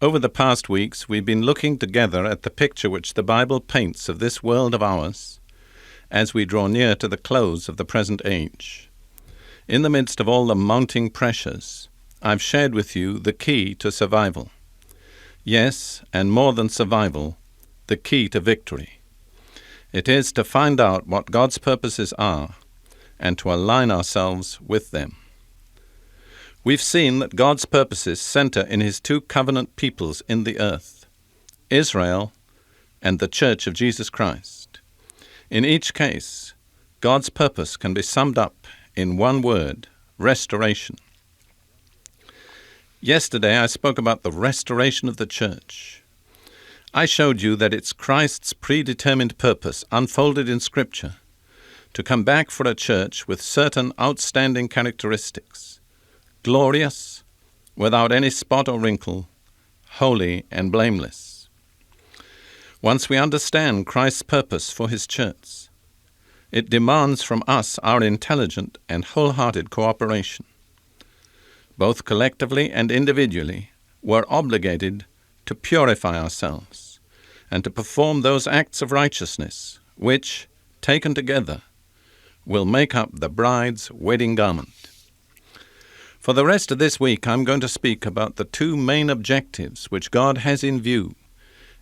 Over the past weeks, we've been looking together at the picture which the Bible paints of this world of ours as we draw near to the close of the present age. In the midst of all the mounting pressures, I've shared with you the key to survival. Yes, and more than survival, the key to victory. It is to find out what God's purposes are and to align ourselves with them. We've seen that God's purposes center in His two covenant peoples in the earth, Israel and the Church of Jesus Christ. In each case, God's purpose can be summed up in one word: restoration. Yesterday, I spoke about the restoration of the church. I showed you that it's Christ's predetermined purpose, unfolded in Scripture, to come back for a church with certain outstanding characteristics: glorious, without any spot or wrinkle, holy and blameless. Once we understand Christ's purpose for His church, it demands from us our intelligent and wholehearted cooperation. Both collectively and individually, we're obligated to purify ourselves and to perform those acts of righteousness which, taken together, will make up the bride's wedding garment. For the rest of this week, I'm going to speak about the two main objectives which God has in view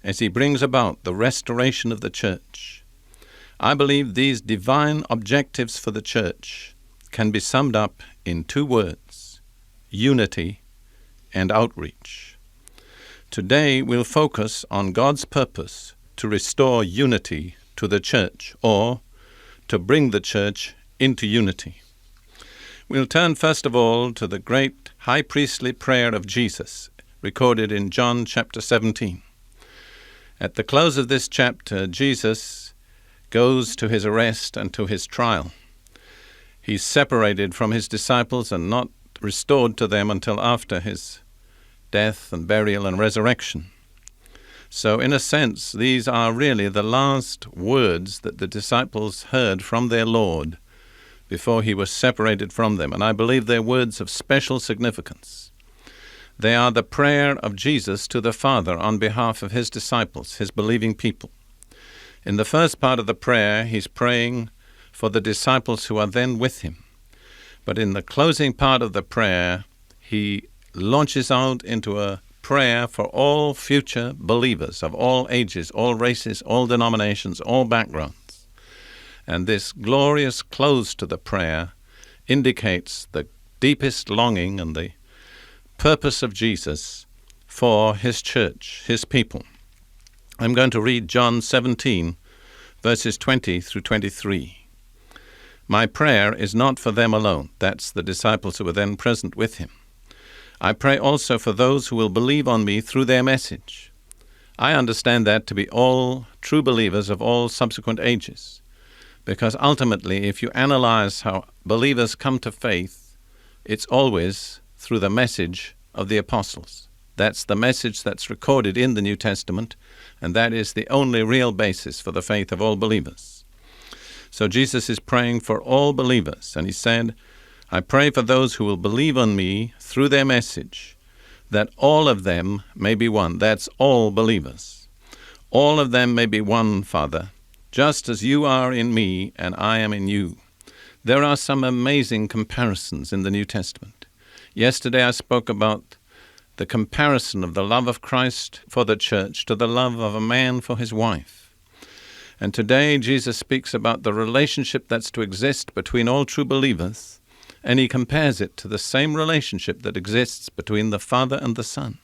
as He brings about the restoration of the church. I believe these divine objectives for the church can be summed up in two words: unity and outreach. Today, we'll focus on God's purpose to restore unity to the church, or to bring the church into unity. We'll turn first of all to the great high priestly prayer of Jesus, recorded in John chapter 17. At the close of this chapter, Jesus goes to His arrest and to His trial. He's separated from His disciples and not restored to them until after His death and burial and resurrection. So in a sense, these are really the last words that the disciples heard from their Lord before He was separated from them, and I believe they're words of special significance. They are the prayer of Jesus to the Father on behalf of His disciples, His believing people. In the first part of the prayer, He's praying for the disciples who are then with Him. But in the closing part of the prayer, He launches out into a prayer for all future believers of all ages, all races, all denominations, all backgrounds. And this glorious close to the prayer indicates the deepest longing and the purpose of Jesus for His church, His people. I'm going to read John 17, verses 20 through 23. My prayer is not for them alone. That's the disciples who were then present with Him. I pray also for those who will believe on me through their message. I understand that to be all true believers of all subsequent ages. Because ultimately, if you analyze how believers come to faith, it's always through the message of the apostles. That's the message that's recorded in the New Testament, and that is the only real basis for the faith of all believers. So Jesus is praying for all believers, and He said, I pray for those who will believe on me through their message, that all of them may be one. That's all believers. All of them may be one, Father, just as you are in me and I am in you. There are some amazing comparisons in the New Testament. Yesterday I spoke about the comparison of the love of Christ for the church to the love of a man for his wife. And today Jesus speaks about the relationship that's to exist between all true believers, and He compares it to the same relationship that exists between the Father and the Son.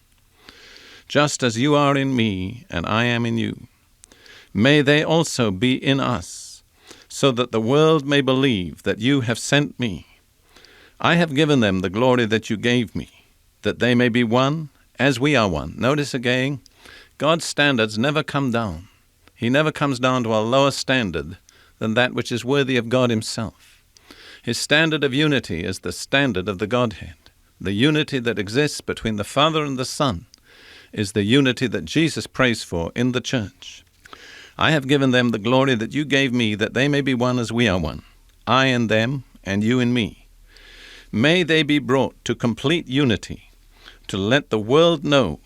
Just as you are in me and I am in you, may they also be in us, so that the world may believe that you have sent me. I have given them the glory that you gave me, that they may be one as we are one. Notice again, God's standards never come down. He never comes down to a lower standard than that which is worthy of God Himself. His standard of unity is the standard of the Godhead. The unity that exists between the Father and the Son is the unity that Jesus prays for in the church. I have given them the glory that you gave me, that they may be one as we are one, I in them and you in me. May they be brought to complete unity, to let the world know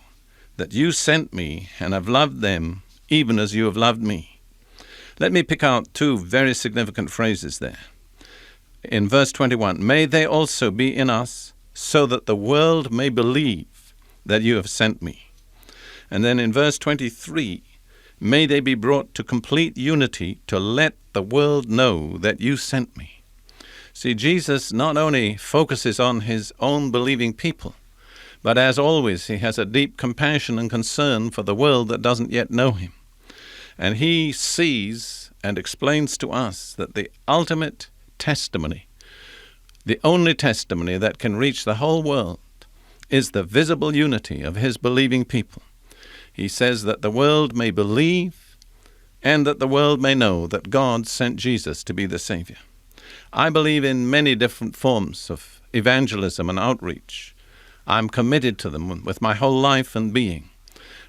that you sent me and have loved them even as you have loved me. Let me pick out two very significant phrases there. In verse 21, may they also be in us, so that the world may believe that you have sent me. And then in verse 23, may they be brought to complete unity to let the world know that you sent me. See, Jesus not only focuses on his own believing people, but as always, he has a deep compassion and concern for the world that doesn't yet know him. And he sees and explains to us that the ultimate testimony, the only testimony that can reach the whole world, is the visible unity of his believing people. He says that the world may believe and that the world may know that God sent Jesus to be the Savior. I believe in many different forms of evangelism and outreach. I'm committed to them with my whole life and being.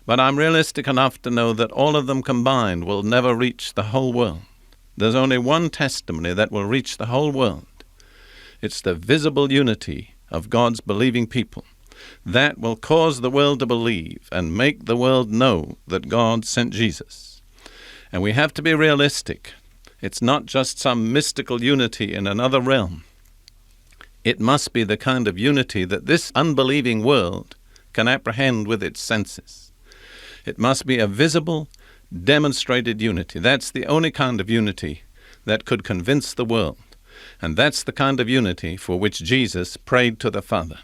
But I'm realistic enough to know that all of them combined will never reach the whole world. There's only one testimony that will reach the whole world. It's the visible unity of God's believing people. That will cause the world to believe and make the world know that God sent Jesus. And we have to be realistic. It's not just some mystical unity in another realm. It must be the kind of unity that this unbelieving world can apprehend with its senses. It must be a visible, demonstrated unity. That's the only kind of unity that could convince the world. And that's the kind of unity for which Jesus prayed to the Father.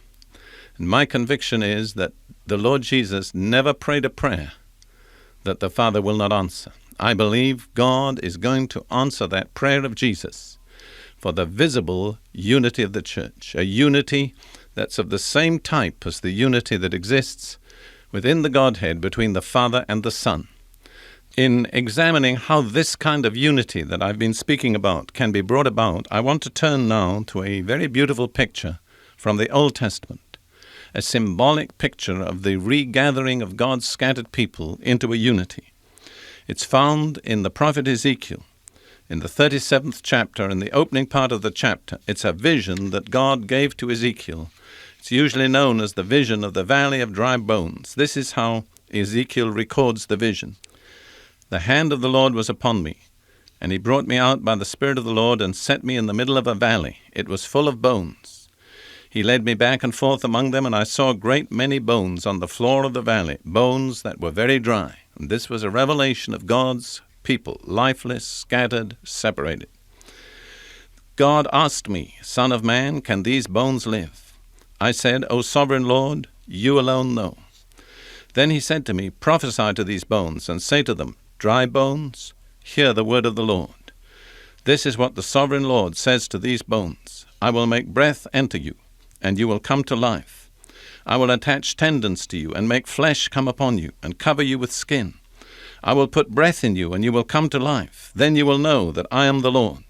And my conviction is that the Lord Jesus never prayed a prayer that the Father will not answer. I believe God is going to answer that prayer of Jesus for the visible unity of the church, a unity that's of the same type as the unity that exists within the Godhead between the Father and the Son. In examining how this kind of unity that I've been speaking about can be brought about, I want to turn now to a very beautiful picture from the Old Testament, a symbolic picture of the regathering of God's scattered people into a unity. It's found in the prophet Ezekiel, in the 37th chapter, in the opening part of the chapter. It's a vision that God gave to Ezekiel. It's usually known as the vision of the valley of dry bones. This is how Ezekiel records the vision. The hand of the Lord was upon me, and he brought me out by the Spirit of the Lord and set me in the middle of a valley. It was full of bones. He led me back and forth among them, and I saw a great many bones on the floor of the valley, bones that were very dry. And this was a revelation of God's people, lifeless, scattered, separated. God asked me, Son of man, can these bones live? I said, O sovereign Lord, you alone know. Then he said to me, prophesy to these bones, and say to them, dry bones, hear the word of the Lord. This is what the sovereign Lord says to these bones. I will make breath enter you, and you will come to life. I will attach tendons to you, and make flesh come upon you, and cover you with skin. I will put breath in you, and you will come to life. Then you will know that I am the Lord.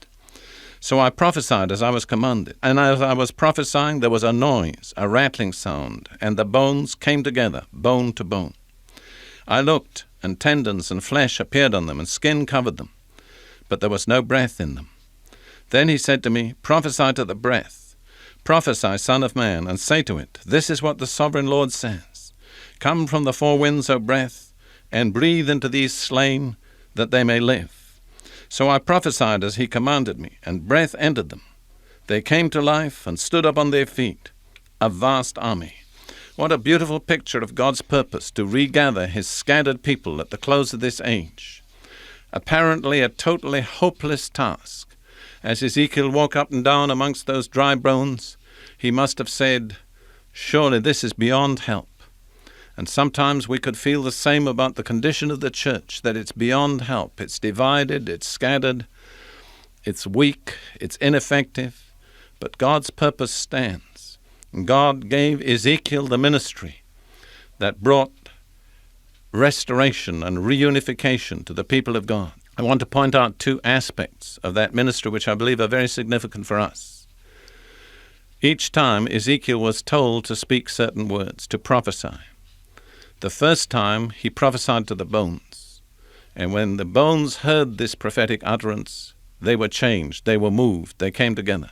So I prophesied as I was commanded, and as I was prophesying there was a noise, a rattling sound, and the bones came together, bone to bone. I looked, and tendons and flesh appeared on them, and skin covered them, but there was no breath in them. Then he said to me, prophesy to the breath. Prophesy, Son of man, and say to it, this is what the sovereign Lord says. Come from the four winds, O breath, and breathe into these slain, that they may live. So I prophesied as he commanded me, and breath entered them. They came to life and stood up on their feet, a vast army. What a beautiful picture of God's purpose to regather his scattered people at the close of this age. Apparently a totally hopeless task. As Ezekiel walked up and down amongst those dry bones, he must have said, surely this is beyond help. And sometimes we could feel the same about the condition of the church, that it's beyond help. It's divided, it's scattered, it's weak, it's ineffective. But God's purpose stands. And God gave Ezekiel the ministry that brought restoration and reunification to the people of God. I want to point out two aspects of that ministry which I believe are very significant for us. Each time Ezekiel was told to speak certain words, to prophesy. The first time he prophesied to the bones, and when the bones heard this prophetic utterance, they were changed, they were moved, they came together.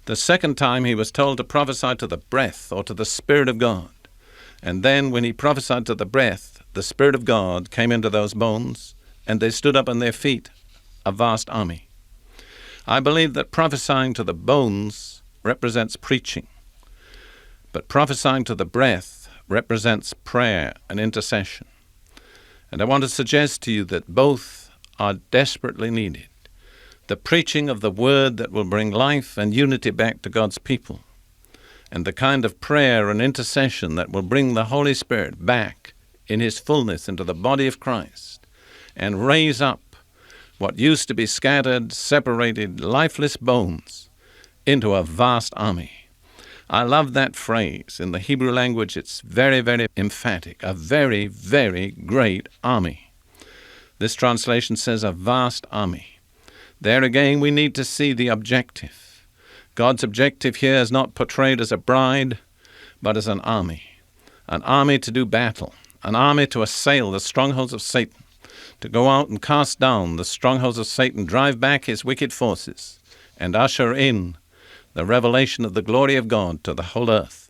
The second time he was told to prophesy to the breath or to the Spirit of God, And then when he prophesied to the breath, the Spirit of God came into those bones, and they stood up on their feet, a vast army. I believe that prophesying to the bones represents preaching, but prophesying to the breath represents prayer and intercession. And I want to suggest to you that both are desperately needed. The preaching of the word that will bring life and unity back to God's people, and the kind of prayer and intercession that will bring the Holy Spirit back in his fullness into the body of Christ and raise up what used to be scattered, separated, lifeless bones into a vast army. I love that phrase. In the Hebrew language, it's very, very emphatic. A very, very great army. This translation says a vast army. There again, we need to see the objective. God's objective here is not portrayed as a bride, but as an army to do battle, an army to assail the strongholds of Satan, to go out and cast down the strongholds of Satan, drive back his wicked forces, and usher in the revelation of the glory of God to the whole earth.